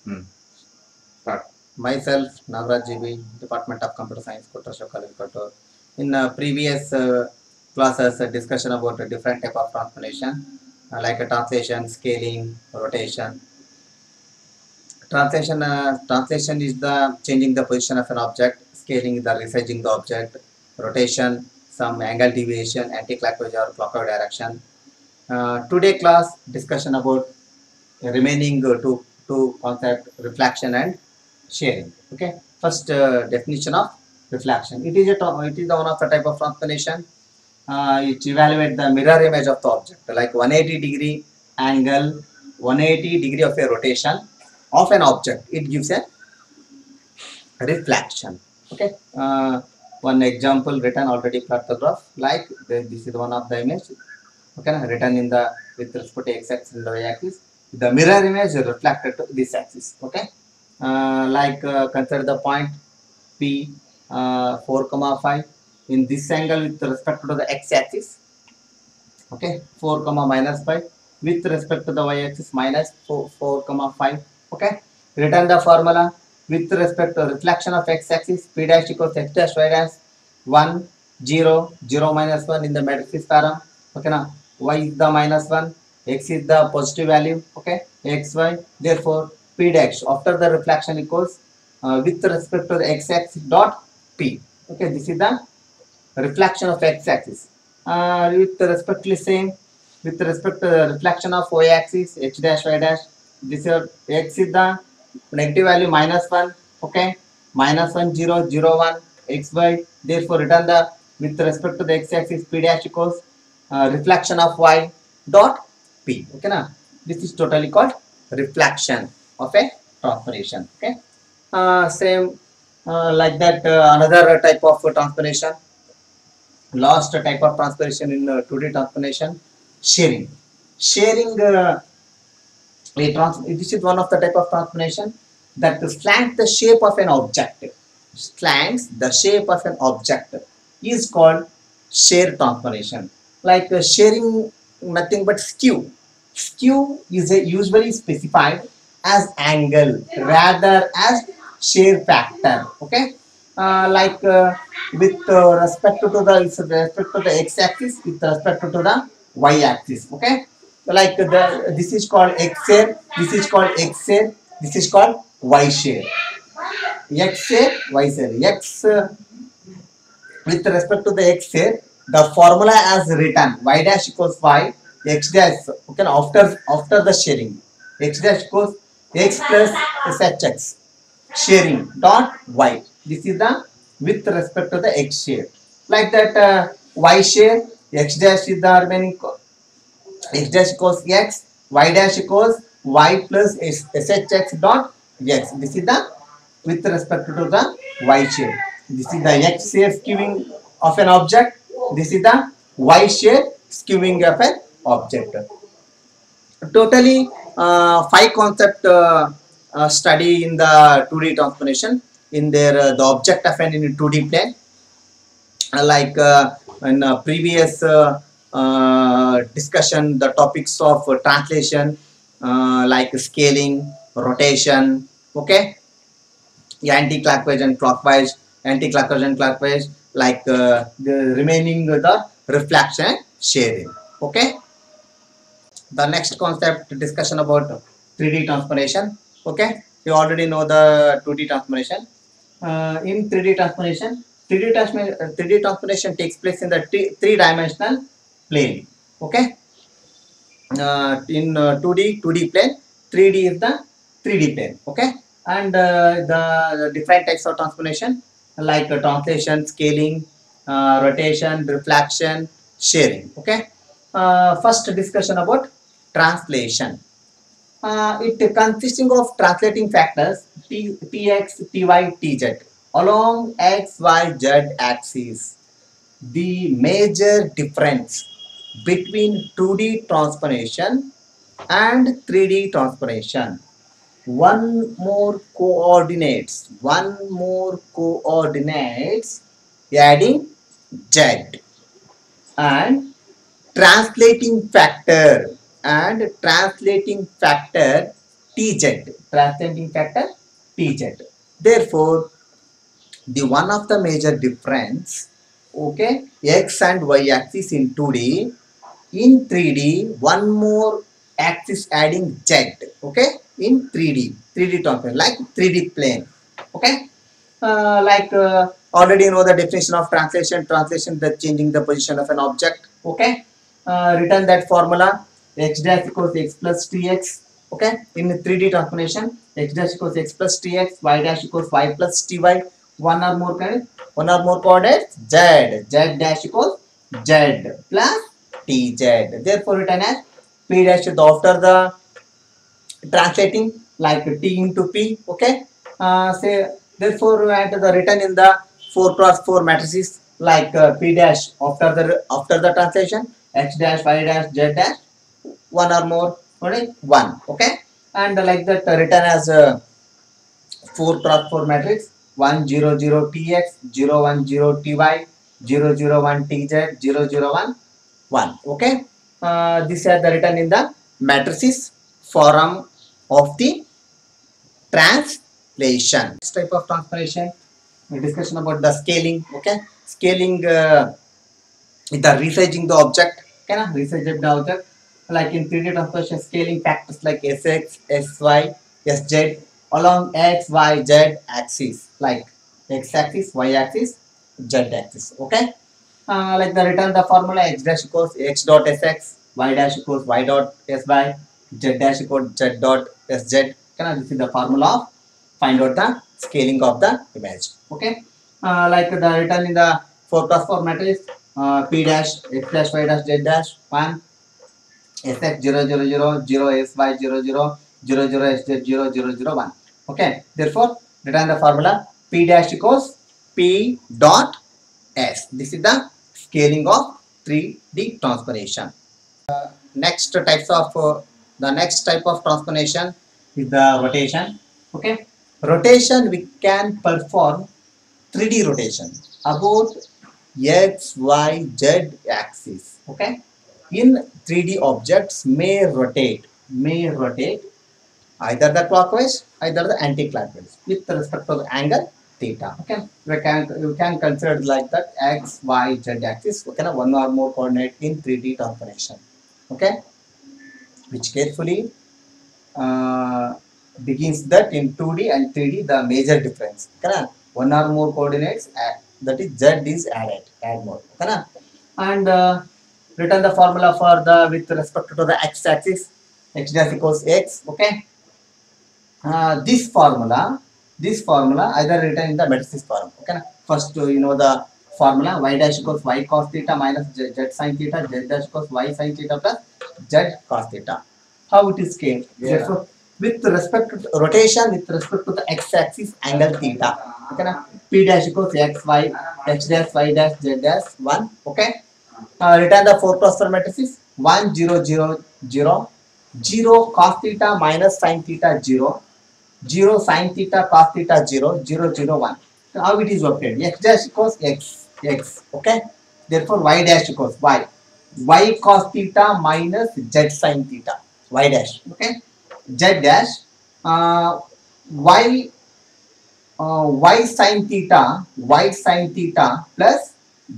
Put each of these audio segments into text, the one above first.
Hmm. Start. Myself, Navraj GB, Department of Computer Science, Kottasham College, Kottur. In previous classes, discussion about a different type of transformation, like a translation, scaling, rotation. Translation is the changing the position of an object. Scaling is the resizing the object. Rotation, some angle deviation, anti-clockwise or clockwise direction. Today class discussion about remaining two concept reflection and sharing. Okay, first definition of reflection. It is the one of the type of transformation. It evaluate the mirror image of the object like 180-degree angle, 180-degree of a rotation of an object. It gives a reflection. Okay, one example written already plot the graph like this is one of the image. Okay, written in the with respect to x-axis and the y-axis. The mirror image is reflected to this axis. Okay, consider the point P 4 comma 5 in this angle with respect to the x-axis. Okay, 4 comma minus 5 with respect to the y-axis minus 4 comma 5. Okay, return the formula with respect to reflection of x-axis p dash equals x dash y dash 1 0 0 minus 1 in the matrix theorem. Okay, now y is the minus 1, x is the positive value. Okay, x y, therefore p dash after the reflection equals with respect to the x-axis dot p. Okay, this is the reflection of x-axis. With respect to same with respect to the reflection of y-axis h dash y dash. This is x is the negative value minus 1. Okay, minus 1 0 0 1 x y. Therefore, return the with respect to the x-axis p dash equals reflection of y dot p. Okay, now this is totally called reflection of a transformation. Okay, same like that another type of transformation. Last type of transformation in 2D transformation, sharing. Sharing, this is one of the type of transformation that slants the shape of an object. Slants the shape of an object is called share transformation. Like sharing nothing but skew. Skew is usually specified as angle rather as share factor. Okay, with respect to the x-axis, with respect to the y-axis. Okay, this is called x share, this is called x share, this is called y share. X share, y share. X with respect to the x share, the formula as written y dash equals y x dash. Okay, after the sharing, x dash equals x plus shx sharing dot y. This is the with respect to the x share. Like that y share, x dash is the remaining x dash equals x, y dash equals y plus shx dot x. This is the with respect to the y share. This is the x share skewing of an object. This is the y share skewing of an object. Totally five concept study in the 2D transformation in their the object of an in 2D plane. Like in previous discussion, the topics of translation, like scaling, rotation. Okay, anti-clockwise and clockwise, anti-clockwise and clockwise, like the remaining the reflection sharing. Okay, the next concept discussion about 3D transformation. Okay, you already know the 2D transformation. In 3D transformation, 3D transformation takes place in the three-dimensional plane. Okay, in 2D plane, 3D is the 3D plane. Okay, and the different types of transformation like translation, scaling, rotation, reflection, sharing. Okay, first discussion about translation. It consisting of translating factors tx, ty, tz along x, y, z axis. The major difference between 2D transformation and 3D transformation. One more coordinates adding z and translating factor Tz, translating factor Tz. Therefore, the one of the major difference, okay, x and y axis in 2D, in 3D one more axis adding z, okay, in 3D topic like 3D plane, okay. Already you know the definition of translation, the changing the position of an object, okay. Return that formula, x dash equals x plus tx, okay. In 3D transformation, x dash equals x plus tx, y dash equals y plus ty, one or more coordinates, z dash equals z plus tz. Therefore written as p dash after the translating like t into p, okay. Say therefore at the written in the 4 cross 4 matrices like p dash after the translation, x dash y dash z dash, one or more, okay, one, okay. And like that written as 4 cross 4 matrix 1 0 0 tx 0 1 0 ty 0 0 1 tz 0 0 1 1, okay. These are the written in the matrices form of the translation. This type of translation, discussion about the scaling, okay. Scaling the resizing the object, okay, resizing the object like in 3D translation, scaling factors like sx, sy, sz along x, y, z axis, like x axis, y axis, z axis, okay. Like the return the formula, x dash equals x dot sx, y dash equals y dot sy, z dash equals z dot sz. Okay, this is the formula of find out the scaling of the image, okay. Like the return in the 4 plus 4 matrix, p dash x dash y dash z dash 1, sx 0 0 0 0 sy 0 0 0 0 sz 0 0 0 1, okay. Therefore return the formula, p dash equals p dot s. This is the scaling of 3D transformation. Next types of the next type of transformation is the rotation, okay. Rotation we can perform 3D rotation about x, y, z axis, okay. In 3D objects may rotate either the clockwise, either the anti-clockwise with respect to the angle theta, okay. You can consider like that x, y, z axis, okay, one or more coordinate in 3D transformation, okay, which carefully begins that in 2D and 3D the major difference, okay. One or more coordinates, that is z is add more, okay. And return the formula for the with respect to the x axis, x dash equals x, okay. This formula either written in the matrices form, okay. First you know the formula, y dash equals y cos theta minus z sin theta, z dash equals y sin theta plus z cos theta. How it is scaled? Yeah. Therefore, with respect to rotation with respect to the x axis angle theta, okay na? P dash equals x y, h dash y dash z dash 1, okay. Return the 4 cross 4 matrices 1 0 0 0 0 cos theta minus sin theta 0 0 sin theta cos theta 0 0 0 1. So how it is obtained? X dash equals x, okay. Therefore y dash equals y cos theta minus z sin theta, y dash, okay. Z dash y y sin theta plus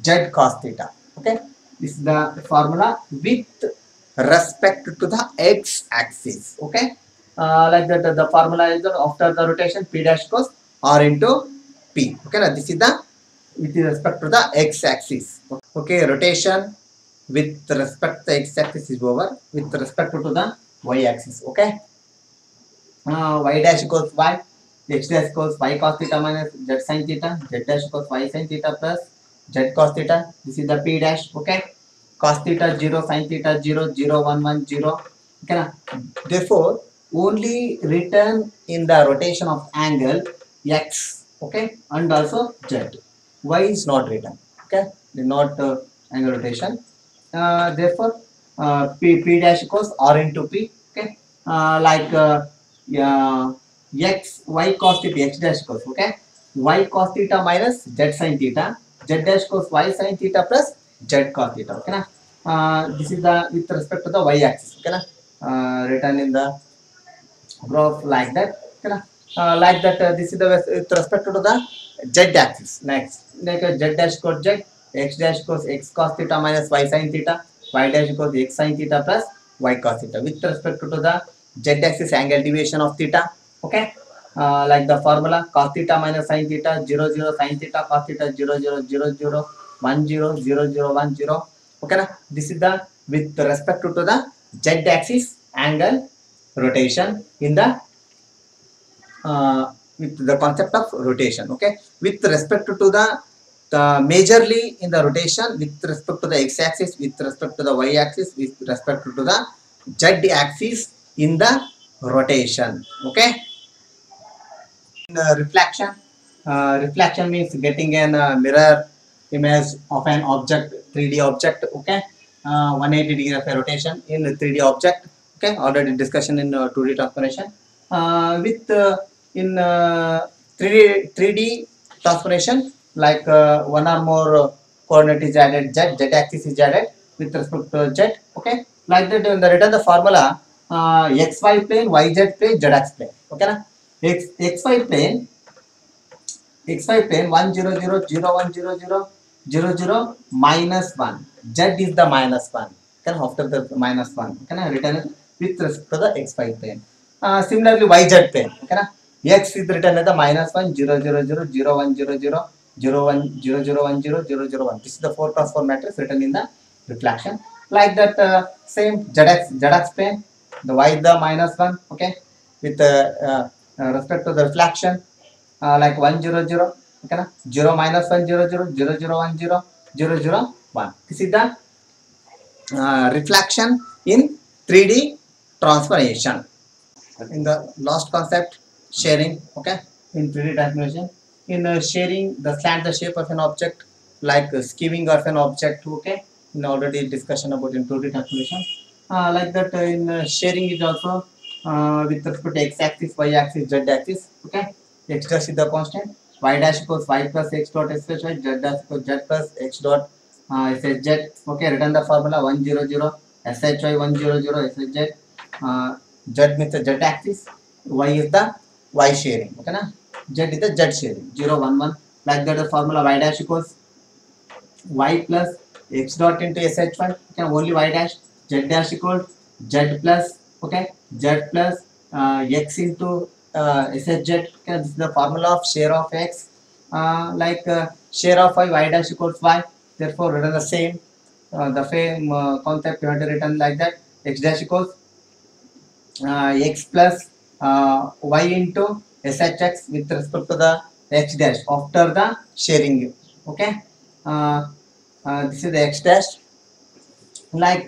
z cos theta, okay. This is the formula with respect to the x axis, okay. Like that the formula is after the rotation p dash equals r into p, okay. Now this is the with respect to the x axis, okay. Rotation with respect to the x axis is over, with respect to the y axis, okay. Y dash equals y, x dash equals y cos theta minus z sin theta, z dash equals y sin theta plus z cos theta. This is the p dash, okay. Cos theta 0, sin theta 0, 0 1 1 0, okay. Therefore only written in the rotation of angle x, okay, and also z. Y is not written, okay, not angle rotation. Therefore p dash equals r into p, okay. X y cos theta, x dash equals, okay, y cos theta minus z sin theta, z dash equals y sin theta plus z cos theta, okay na. This is the with respect to the y axis, okay na. Written in the graph like that. Okay, like that. This is the with respect to the z axis. Next, like z dash equals z, x dash equals x cos theta minus y sin theta, y dash equals x sin theta plus y cos theta. With respect to the z axis, angle deviation of theta. Okay, like the formula cos theta minus sin theta 0 0 sin theta cos theta 0 0 0 0 1 0 0 0 1 0. Okay, na? This is the with respect to the z axis angle rotation in the with the concept of rotation. Okay, with respect to the majorly in the rotation with respect to the x axis, with respect to the y axis, with respect to the z axis in the rotation. Okay, reflection. Reflection means getting an mirror image of an object, 3D object. Okay, 180 degree of a rotation in a 3D object. Okay, already discussion in 2D transformation. With in 3D transformation, like one or more coordinate is added, z axis is added with respect to z. Okay, like that in the written the formula xy plane, yz plane, zx plane. Okay, na? Xy plane, xy plane 1 0 0 0 1 0 0 0 0 minus 1. Z is the minus 1. Can after the minus 1. Can I written it with respect to the xy plane. Similarly, yz plane. Okay, na? X is written as the minus 1 0 0 0 0 1 0 0 0 1 0 0 1 0 0 0 1. This is the 4 cross 4 matrix written in the reflection. Like that, same zx plane. The y is the minus 1. Okay, with respect to the reflection. Like 1 0 0, okay na? 0 minus 1 0 0 0 0 1 0 0 0 1. This is the reflection in 3D transformation. In the last concept, sharing. Okay, in 3D transformation, in sharing the slant the shape of an object, like skewing of an object. Okay, in already discussion about in 2D transformation. Like that, in sharing is also with respect to x axis, y axis, z axis. Okay, x dash is the constant, y dash equals y plus x dot sh, z dash equals z plus x dot sh. Okay, written the formula 1 0 0 shy 1 0 0 sh. Z means the z axis, y is the y sharing. Okay, na? Z is the z sharing 0 1 1. Like that, the formula y dash equals y plus x dot into shy. Okay, only y dash. Z dash equals z plus, okay, z plus x into sh. Okay, this is the formula of share of x. Like share of y dash equals y. Therefore, written the same the same concept you have to written like that. X dash equals x plus y into shx with respect to the x dash after the sharing. Okay, this is the x dash. Like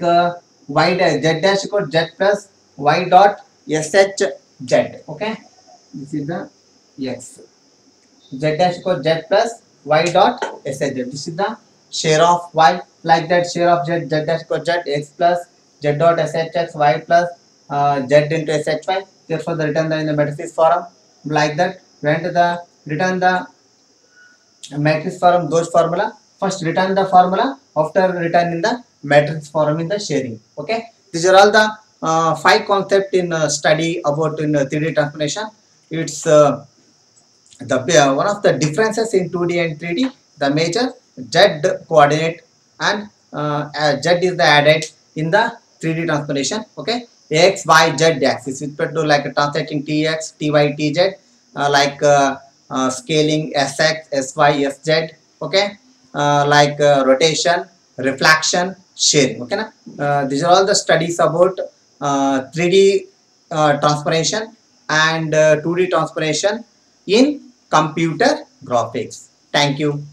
y dash, z dash equals z plus y dot shz. Okay, this is the x. Z dash equals z plus y dot shz. This is the share of y. Like that, share of z, z dash equals z x plus z dot shx y plus z into shy. Therefore, the return in the matrix form. Like that, when the return the matrix form, those formula, first return the formula, after return in the matrix form in the sharing. Okay, these are all the 5 concept in study about in 3D transformation. It's the one of the differences in 2D and 3D, the major z coordinate and z is the added in the 3D transformation. Okay, x y z axis with respect to like translating tx ty tz, like scaling sx sy sz. Okay, like rotation, reflection, sharing. Okay, na? These are all the studies about 3D transformation and 2D transformation in computer graphics. Thank you.